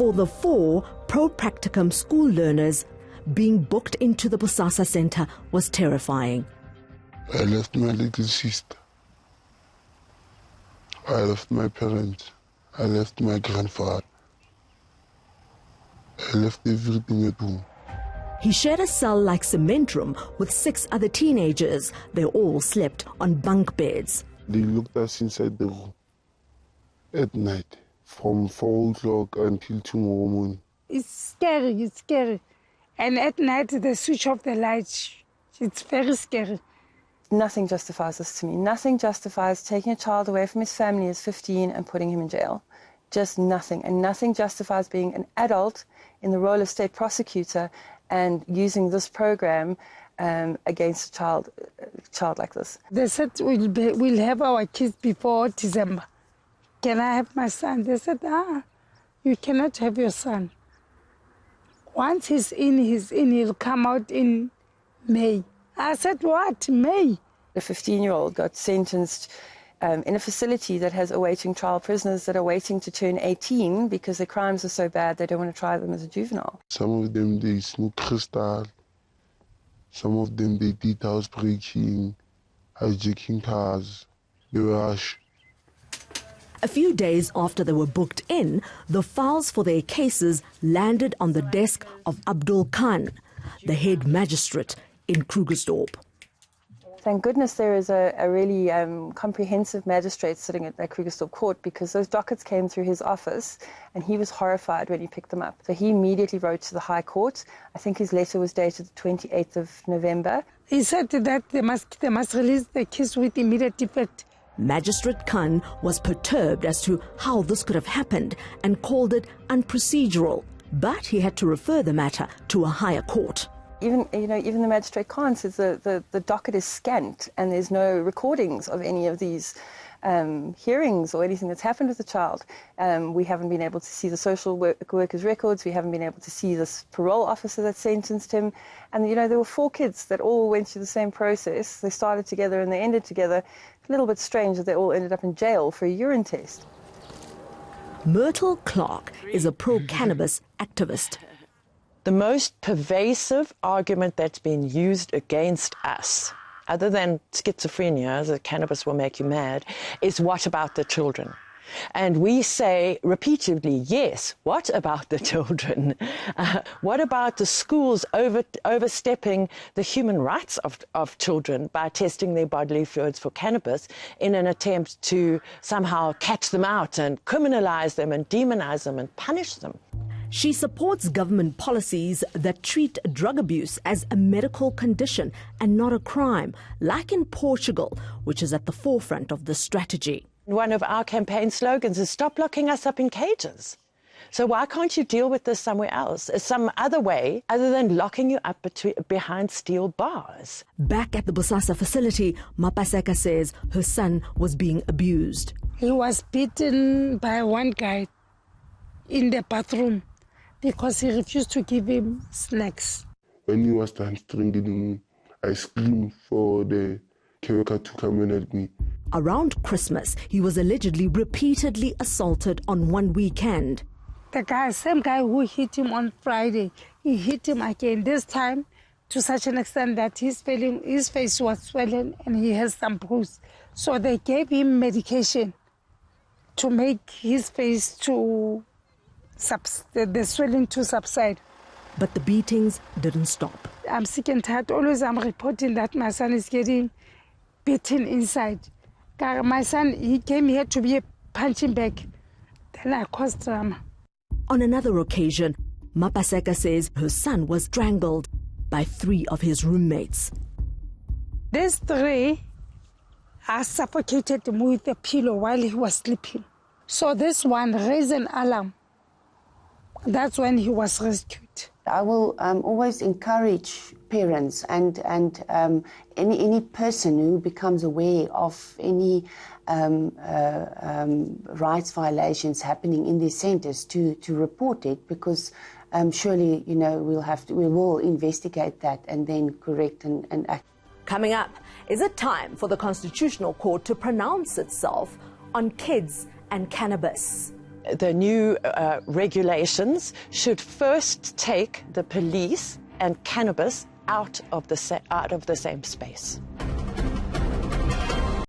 For the 4 pro-practicum school learners, being booked into the Bosasa Center was terrifying. I left my little sister. I left my parents. I left my grandfather. I left everything at home. He shared a cell-like cement room with 6 other teenagers. They all slept on bunk beds. They looked us inside the room at night from 4 o'clock until tomorrow morning. It's scary, it's scary. And at night they switch off the lights. It's very scary. Nothing justifies this to me. Nothing justifies taking a child away from his family as 15 and putting him in jail. Just nothing. And nothing justifies being an adult in the role of state prosecutor and using this program against a child like this. They said we'll have our kids before December. Can I have my son? They said, you cannot have your son. Once he's in, he'll come out in May. I said, what, May? A 15-year-old got sentenced in a facility that has awaiting trial prisoners that are waiting to turn 18 because their crimes are so bad they don't want to try them as a juvenile. Some of them, they smoke crystal. Some of them, they did housebreaking, hijacking cars. They were harsh. A few days after they were booked in, the files for their cases landed on the desk of Abdul Khan, the head magistrate in Krugersdorp. Thank goodness there is a really comprehensive magistrate sitting at that Krugersdorp court, because those dockets came through his office and he was horrified when he picked them up. So he immediately wrote to the High Court. I think his letter was dated the 28th of November. He said that they must release the case with immediate effect. Magistrate Khan was perturbed as to how this could have happened and called it unprocedural, but he had to refer the matter to a higher court. Even the magistrate Khan says the docket is scant and there's no recordings of any of these hearings or anything that's happened with the child. We haven't been able to see the social workers' records. We haven't been able to see this parole officer that sentenced him. And, there were 4 kids that all went through the same process. They started together and they ended together. A little bit strange that they all ended up in jail for a urine test. Myrtle Clark is a pro-cannabis activist. The most pervasive argument that's been used against us, other than schizophrenia, that cannabis will make you mad, is what about the children? And we say repeatedly, yes, what about the children? What about the schools overstepping the human rights of children by testing their bodily fluids for cannabis in an attempt to somehow catch them out and criminalize them and demonize them and punish them? She supports government policies that treat drug abuse as a medical condition and not a crime, like in Portugal, which is at the forefront of this strategy. One of our campaign slogans is stop locking us up in cages. So why can't you deal with this somewhere else, some other way other than locking you up behind steel bars? Back at the Bosasa facility, Mapaseka says her son was being abused. He was beaten by one guy in the bathroom because he refused to give him snacks. When he was done strangling me, I screamed for the caretaker to come and help me. Around Christmas, he was allegedly repeatedly assaulted on one weekend. The same guy who hit him on Friday, he hit him again, this time to such an extent that his face was swollen and he has some bruise. So they gave him medication to make his face the swelling to subside. But the beatings didn't stop. I'm sick and tired. Always I'm reporting that my son is getting beaten inside. My son, he came here to be a punching bag. Then I caused drama. On another occasion, Mapaseka says her son was strangled by 3 of his roommates. These 3, I suffocated him with a pillow while he was sleeping. So this one raised an alarm. That's when he was rescued. I will always encourage parents and any person who becomes aware of any rights violations happening in these centres to report it, because surely we will investigate that and then correct and act. Coming up, is it time for the Constitutional Court to pronounce itself on kids and cannabis? the new regulations should first take the police and cannabis out of the same space.